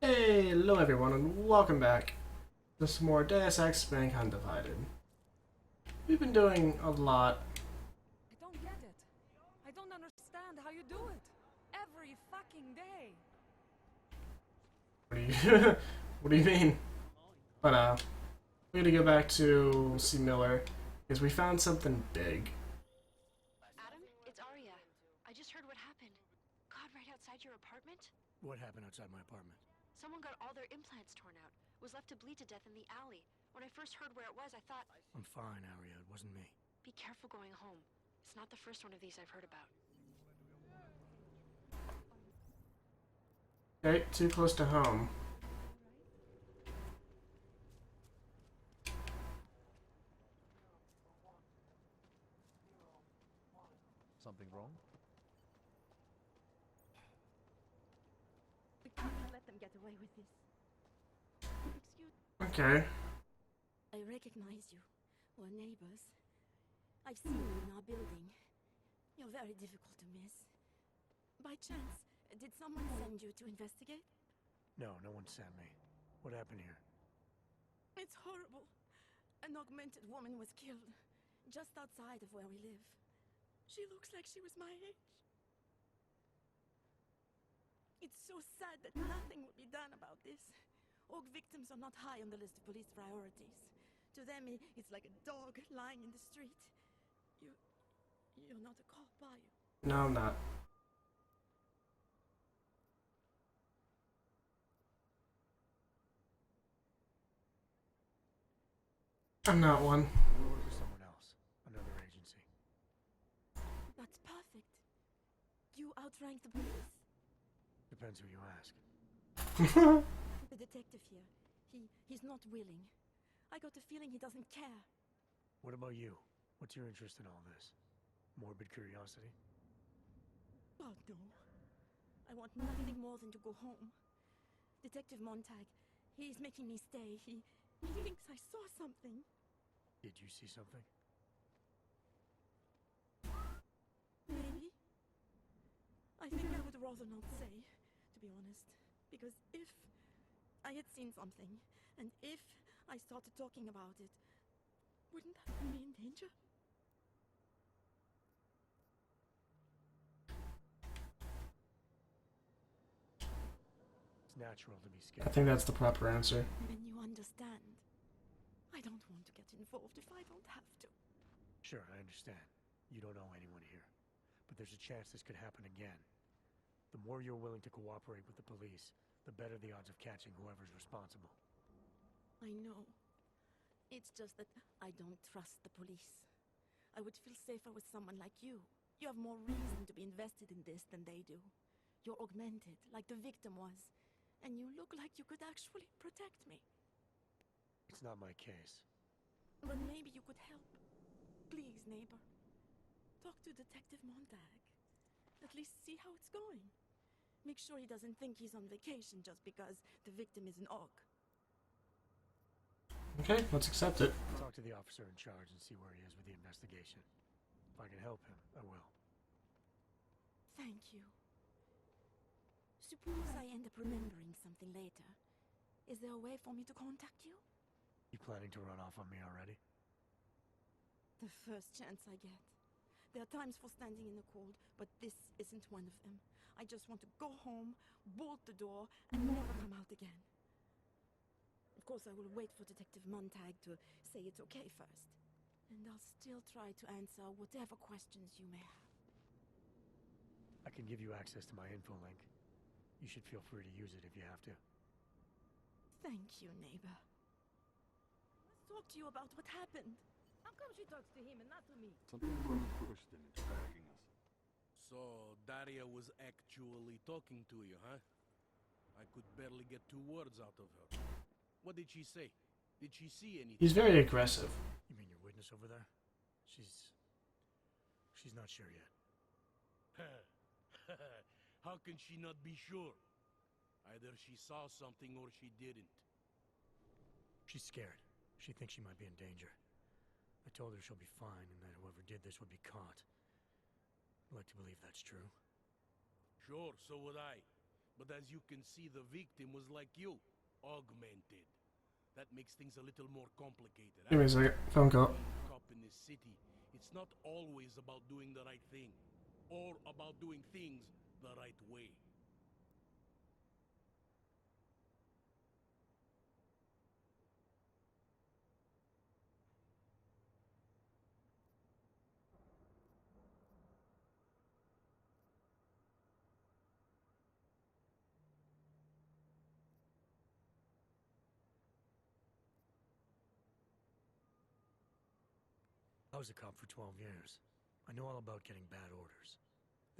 Hey, hello everyone, and welcome back to some more Deus Ex Mankind Divided. We've been doing a lot. I don't get it. I don't understand how you do it. Every fucking day. What do you, what do you mean? But we're gonna go back to see Miller because we found something big. Adam, it's Arya. I just heard what happened. God, right outside your apartment? What happened outside my apartment? Someone got all their implants torn out. Was left to bleed to death in the alley. When I first heard where it was, I thought, I'm fine, Arya. It wasn't me. be careful going home. It's not the first one of these I've heard about. Okay, too close to home. Something wrong? We can't let them get away with this. Excuse Okay. I recognize you. We're neighbors. I've seen you in our building. You're very difficult to miss. By chance, did someone send you to investigate? No, no one sent me. What happened here? It's horrible. An augmented woman was killed just outside of where we live. She looks like she was my age. It's so sad that nothing will be done about this. Org victims are not high on the list of police priorities. To them, it's like a dog lying in the street. You're not a cop, are you? No, I'm not. I'm not one. I work for someone else. Another agency. That's perfect. You outrank the police. Depends who you ask. The detective here, he's not willing. I got the feeling he doesn't care. What about you? What's your interest in all this? Morbid curiosity? Oh no. I want nothing more than to go home. Detective Montag, he's making me stay. He thinks I saw something. Did you see something? Maybe. I think I would rather not say, to be honest. Because if I had seen something, and if I started talking about it, wouldn't that put me in danger? It's natural to be I scared. think that's the proper answer. Then you understand. I don't want to get involved if I don't have to. Sure, I understand. You don't know anyone here. But there's a chance this could happen again. The more you're willing to cooperate with the police, the better the odds of catching whoever's responsible. I know. It's just that I don't trust the police. I would feel safer with someone like you. You have more reason to be invested in this than they do. You're augmented, like the victim was. And you look like you could actually protect me. It's not my case. But maybe you could help. Please, neighbor. Talk to Detective Montag. At least see how it's going. Make sure he doesn't think he's on vacation just because the victim is an orc. Okay, let's accept it. Talk to the officer in charge and see where he is with the investigation. If I can help him, I will. Thank you. Suppose I end up remembering something later. Is there a way for me to contact you? You planning to run off on me already? The first chance I get. There are times for standing in the cold, but this isn't one of them. I just want to go home, bolt the door, and never come out again. Of course, I will wait for Detective Montag to say it's okay first. And I'll still try to answer whatever questions you may have. I can give you access to my info link. You should feel free to use it if you have to. Thank you, neighbor. Let's talk to you about what happened. How come she talks to him and not to me? Something wrong with Kristen is tracking us. So, Daria was actually talking to you, huh? I could barely get 2 words out of her. What did she say? Did she see anything? He's very aggressive. You mean your witness over there? She's not sure yet. How can she not be sure? Either she saw something or she didn't. She's scared. She thinks she might be in danger. I told her she'll be fine and that whoever did this would be caught. I'd like to believe that's true. Sure, so would I. But as you can see, the victim was like you, augmented. That makes things a little more complicated. Give me a second. Phone call. Being a cop in this city, it's not always about doing the right thing, or about doing things the right way. I was a cop for 12 years. I know all about getting bad orders.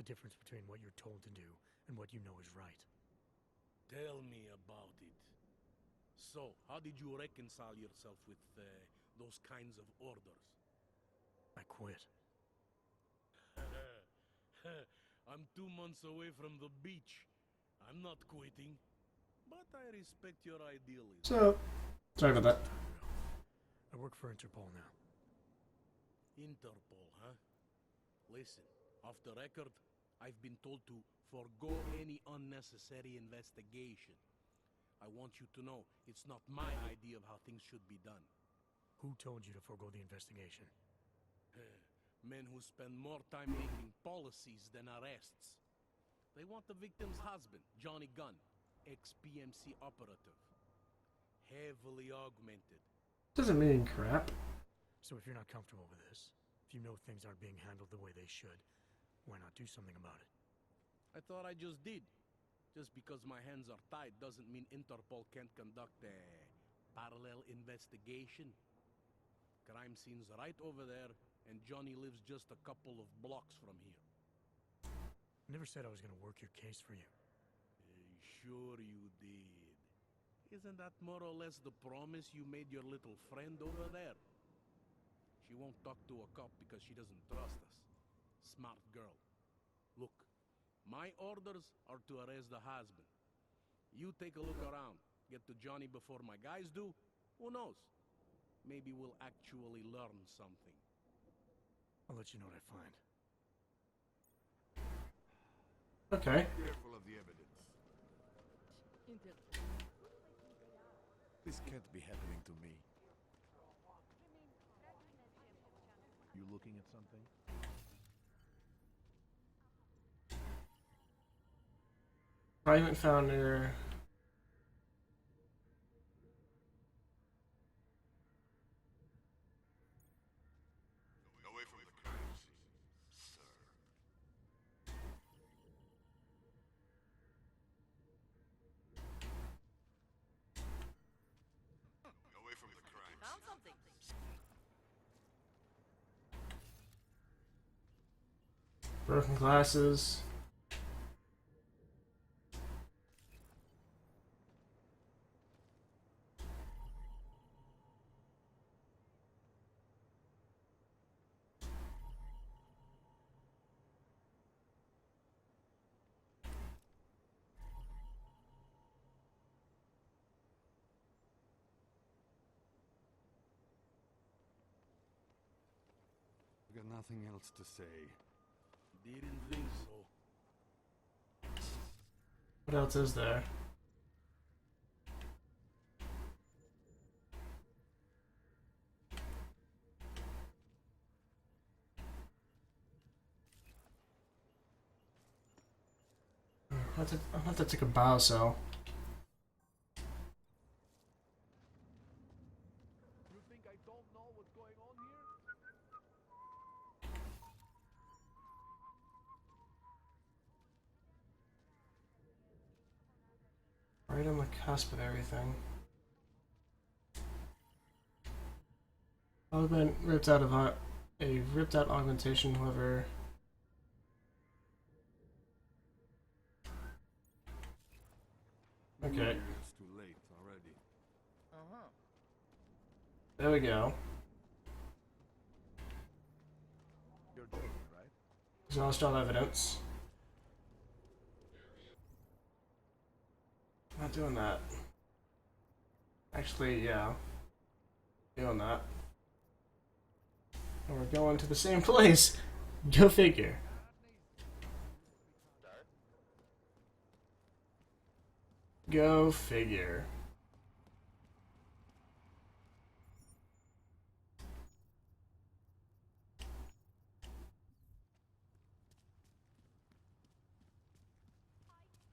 The difference between what you're told to do and what you know is right. Tell me about it. So, how did you reconcile yourself with those kinds of orders? I quit. I'm 2 months away from the beach. I'm not quitting, but I respect your idealism. So, sorry about that. I work for Interpol now. Interpol, huh? Listen, off the record, I've been told to forgo any unnecessary investigation. I want you to know it's not my idea of how things should be done. Who told you to forego the investigation? Men who spend more time making policies than arrests. They want the victim's husband, Johnny Gunn, ex-PMC operative. Heavily augmented. Doesn't mean crap. So if you're not comfortable with this, if you know things aren't being handled the way they should, why not do something about it? I thought I just did. Just because my hands are tied doesn't mean Interpol can't conduct a parallel investigation. Crime scene's right over there, and Johnny lives just a couple of blocks from here. I never said I was gonna work your case for you. Sure you did. Isn't that more or less the promise you made your little friend over there? She won't talk to a cop because she doesn't trust us. Smart girl. Look, my orders are to arrest the husband. You take a look around. Get to Johnny before my guys do. Who knows? Maybe we'll actually learn something. I'll let you know what I find. Okay. Careful of the evidence. This can't be happening to me. You looking at something? Private founder. Away from the crime scene, sir. Away from the crime Found something. Broken glasses. I've got nothing else to say. Didn't think so. What else is there? I'll have to take a bow cell. You think I don't know what's going on here? Right on the cusp of everything. Augment ripped out of a ripped out augmentation, however. Okay, It's too late already. there we go. You're joking, right? Exhaust all evidence. Not doing that. Actually, yeah. Doing that. And we're going to the same place. Go figure. Go figure.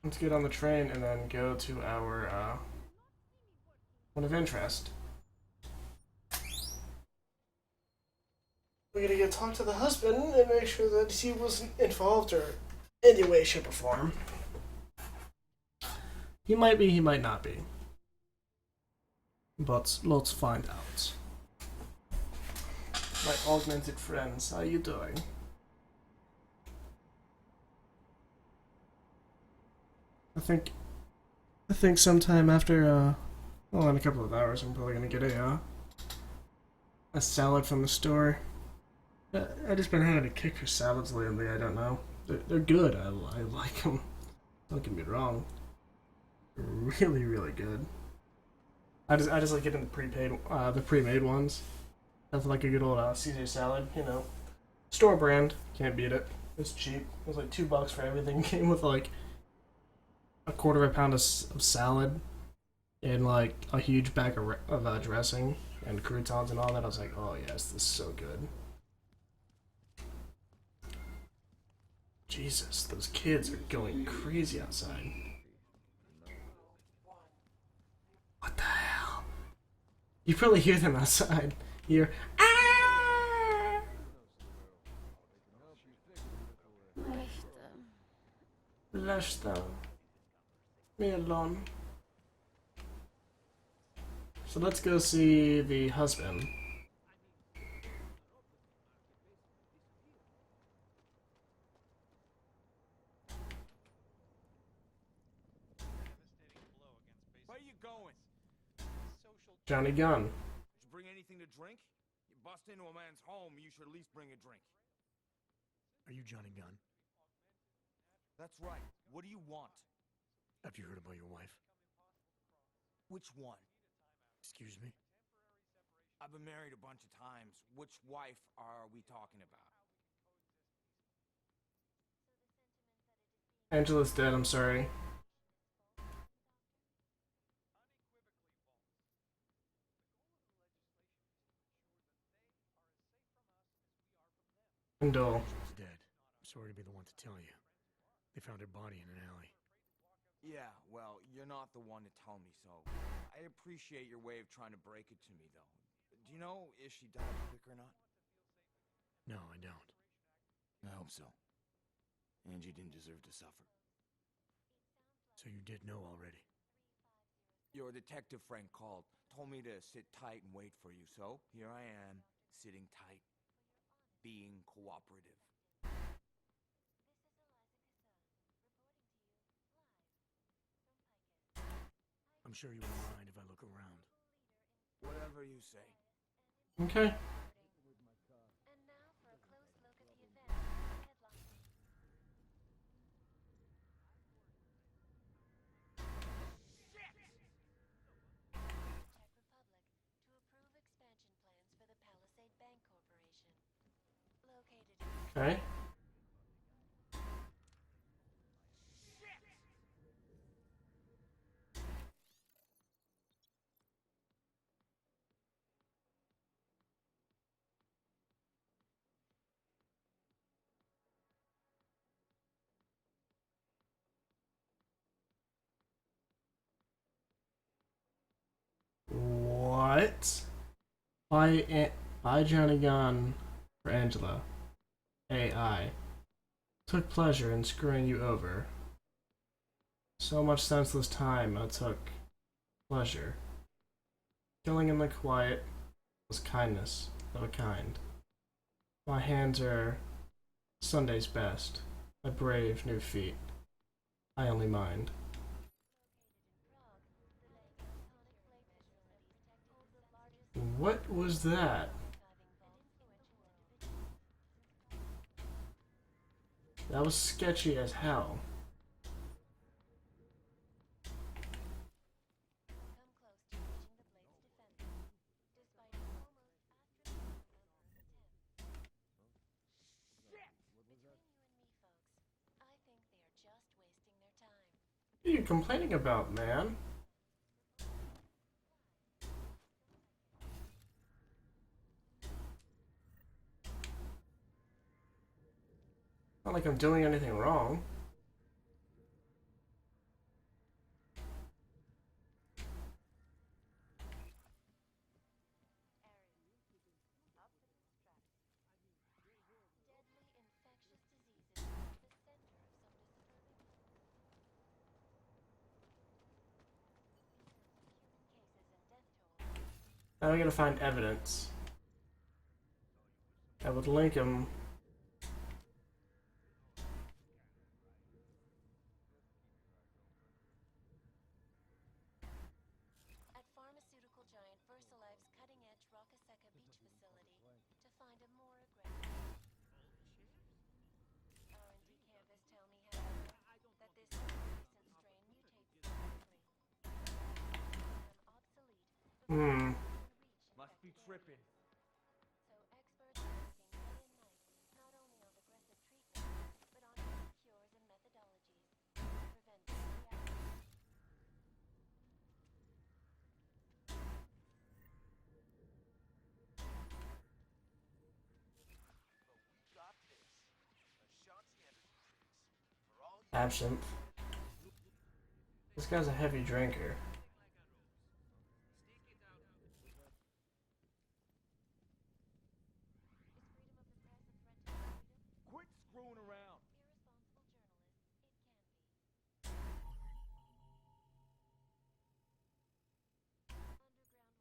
Let's get on the train and then go to our one of interest. We gotta go talk to the husband and make sure that he wasn't involved or any way, shape, or form. He might be, he might not be. But let's find out. My augmented friends, how you doing? I think sometime after well, in a couple of hours I'm probably gonna get a salad from the store. I just been having a kick for salads lately. I don't know. They're good. I like them. Don't get me wrong. They're really, really good. I just like getting the pre-made ones. That's like a good old Caesar salad, you know. Store brand, can't beat it. It's cheap. It was like $2 for everything. Came with like a quarter of a pound of salad and like a huge bag of dressing and croutons and all that. I was like, oh yes, this is so good. Jesus, those kids are going crazy outside. What the hell? You probably hear them outside. You hear, ah! Resta. Me alone. So let's go see the husband. Where you going? Johnny Gunn. Did you bring anything to drink? You bust into a man's home, you should at least bring a drink. Are you Johnny Gunn? That's right. What do you want? Have you heard about your wife? Which one? Excuse me? I've been married a bunch of times. Which wife are we talking about? Angela's dead, I'm sorry. Condole. She's dead. I'm sorry to be the one to tell you. They found her body in an alley. Yeah, well, you're not the one to tell me so. I appreciate your way of trying to break it to me, though. Do you know if she died quick or not? No, I don't. I hope so. Angie didn't deserve to suffer. So you did know already? Your detective friend called, told me to sit tight and wait for you, so here I am, sitting tight, being cooperative. I'm sure you won't mind if I look around. Whatever you say. Okay. And now for a close look at the event. Headline. Czech Republic to approve expansion plans for the Palisade Bank Corporation. Located in Okay. What? By Johnny Gunn for Angela. AI. Took pleasure in screwing you over. So much senseless time I took pleasure. Killing in the quiet was kindness of a kind. My hands are Sunday's best. My brave new feet. I only mind. What was that? That was sketchy as hell. come close to reaching the blade's defenses, despite an almost astronomical attempt. Between you and me, folks, I think they are just wasting their time. What are you complaining about, man? Not like I'm doing anything wrong. Deadly infectious diseases are the center of some disturbing human cases and death tolls. Now we gotta find evidence that would link him. At pharmaceutical giant VersaLife's cutting-edge Rockaseka Beach facility to find a more aggressive R&D campus tell me, however, that this most recent strain mutates so quickly. Become obsolete before Hmm. it can even reach Must be infected tripping. areas. So experts are working day and night, not only on aggressive treatments, but on new cures and methodologies to prevent deadly outbreaks. Absinthe. This guy's a heavy drinker. Is freedom of the press a threat to your freedom? Quit screwing around. Irresponsible journalists, it can be.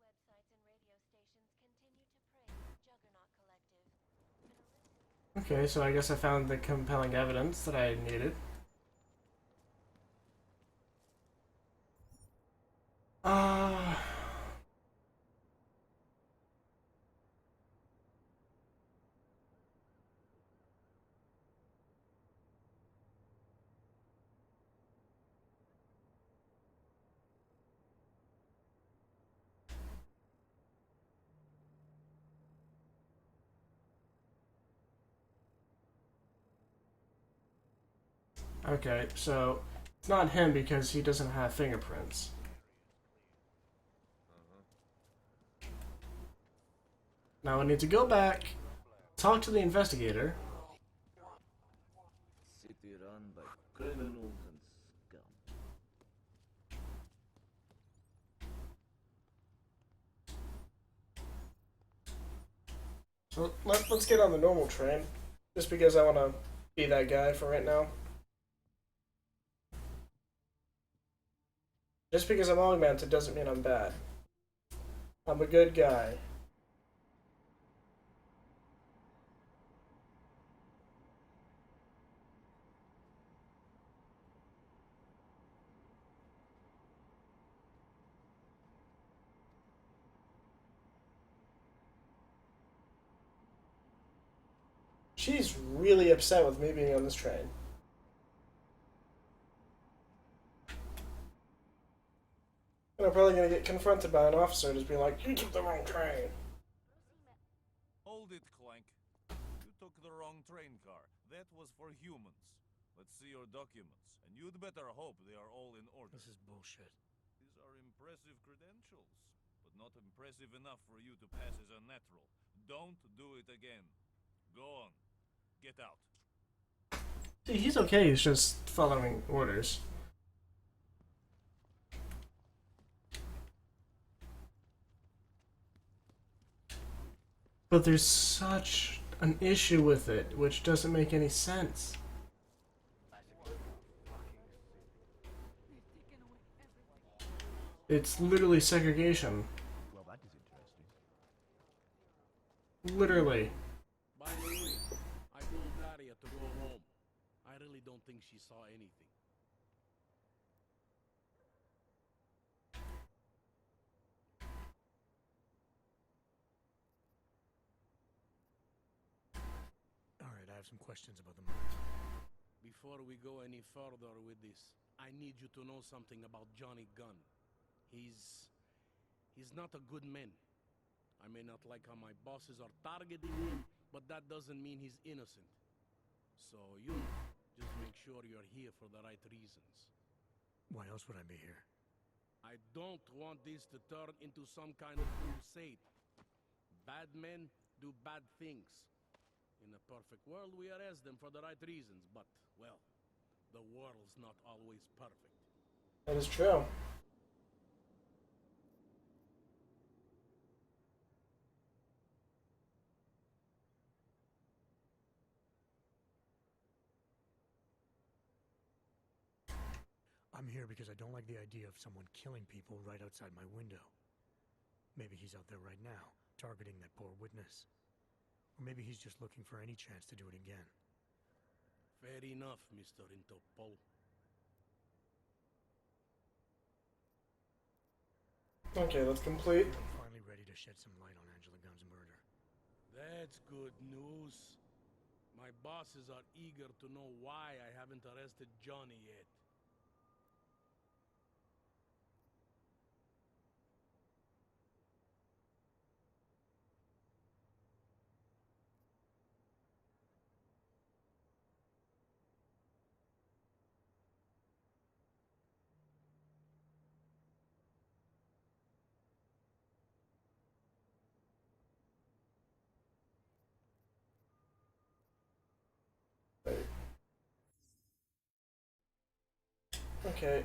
Underground websites and radio stations continue to praise the Juggernaut Collective, an illicit. Okay, so I guess I found the compelling evidence that I needed. Uh... Okay, so it's not him because he doesn't have fingerprints. Now I need to go back, talk to the investigator. City run by criminals and scum. So let's get on the normal train, just because I want to be that guy for right now. Just because I'm augmented doesn't mean I'm bad. I'm a good guy. She's really upset with me being on this train. And I'm probably gonna get confronted by an officer just being like, "You took the wrong train." Hold it, Clank. You took the wrong train car. That was for humans. Let's see your documents, and you'd better hope they are all in order. This is bullshit. These are impressive credentials, but not impressive enough for you to pass as a natural. Don't do it again. Go on. Get out. See, he's okay, he's just following orders. But there's such an issue with it, which doesn't make any sense. It's literally segregation. Well, that is interesting. Literally. By the way, I told Daria to go home. I really don't think she saw anything. Alright, I have some questions about the murder. Before we go any further with this, I need you to know something about Johnny Gunn. He's not a good man. I may not like how my bosses are targeting him, but that doesn't mean he's innocent. So, just make sure you're here for the right reasons. Why else would I be here? I don't want this to turn into some kind of crusade. Bad men do bad things. In a perfect world, we arrest them for the right reasons, but, well, the world's not always perfect. That is true. I'm here because I don't like the idea of someone killing people right outside my window. Maybe he's out there right now, targeting that poor witness. Or maybe he's just looking for any chance to do it again. Fair enough, Mr. Interpol. Okay, that's complete. I'm finally ready to shed some light on Angela Gunn's murder. That's good news. My bosses are eager to know why I haven't arrested Johnny yet. Okay,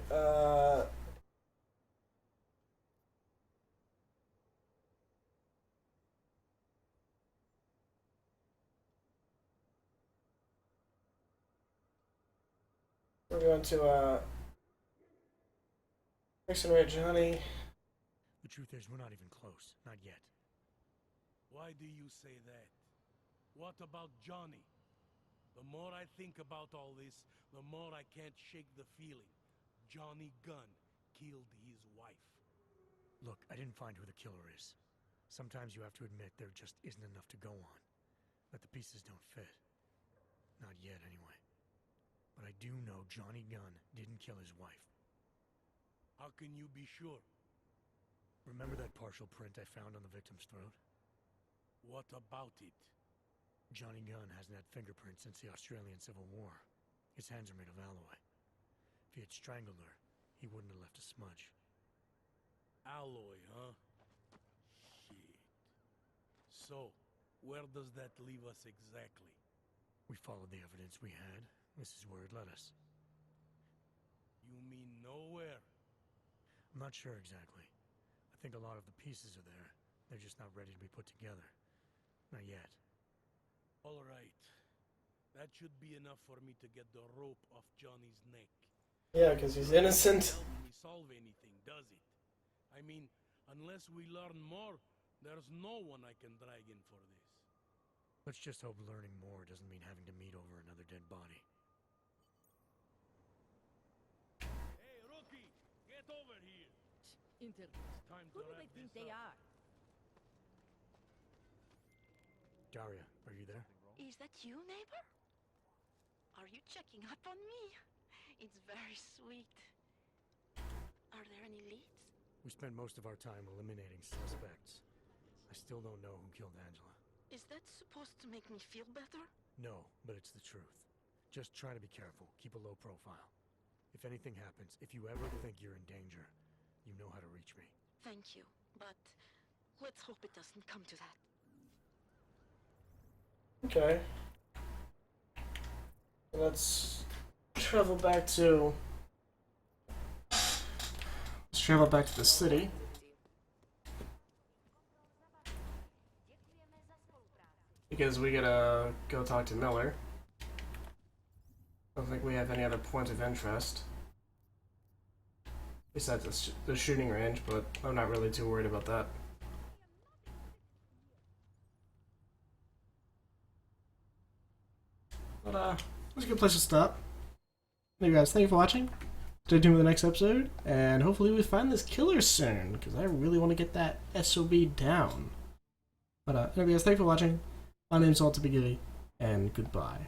we're going to, incinerator Johnny. The truth is, we're not even close. Not yet. Why do you say that? What about Johnny? The more I think about all this, the more I can't shake the feeling. Johnny Gunn killed his wife. Look, I didn't find who the killer is. Sometimes you have to admit there just isn't enough to go on. That the pieces don't fit. Not yet, anyway. But I do know Johnny Gunn didn't kill his wife. How can you be sure? Remember that partial print I found on the victim's throat? What about it? Johnny Gunn hasn't had fingerprints since the Australian Civil War. His hands are made of alloy. If he had strangled her, he wouldn't have left a smudge. Alloy, huh? Shit. So, where does that leave us exactly? We followed the evidence we had. This is where it led us. You mean nowhere? I'm not sure exactly. I think a lot of the pieces are there. They're just not ready to be put together. Not yet. All right. That should be enough for me to get the rope off Johnny's neck. Yeah, because he's innocent. Doesn't help me solve anything, does it? I mean, unless we learn more, there's no one I can drag in for this. Let's just hope learning more doesn't mean having to meet over another dead body. Hey, rookie! Get over here! Inter. It's time to Who do wrap they think this they up. are? Daria, are you there? Is that you, neighbor? Are you checking up on me? It's very sweet. Are there any leads? We spent most of our time eliminating suspects. I still don't know who killed Angela. Is that supposed to make me feel better? No, but it's the truth. Just try to be careful. Keep a low profile. If anything happens, if you ever think you're in danger, you know how to reach me. Thank you, but let's hope it doesn't come to that. Okay. Let's travel back to... Let's travel back to the city. Because we gotta go talk to Miller. I don't think we have any other points of interest. Besides the shooting range, but I'm not really too worried about that. But, that's a good place to stop. Anyway, guys, thank you for watching. Stay tuned for the next episode, and hopefully we find this killer soon, because I really want to get that SOB down. But, anyway, guys, thank you for watching. My name's ultimateghillie, and goodbye.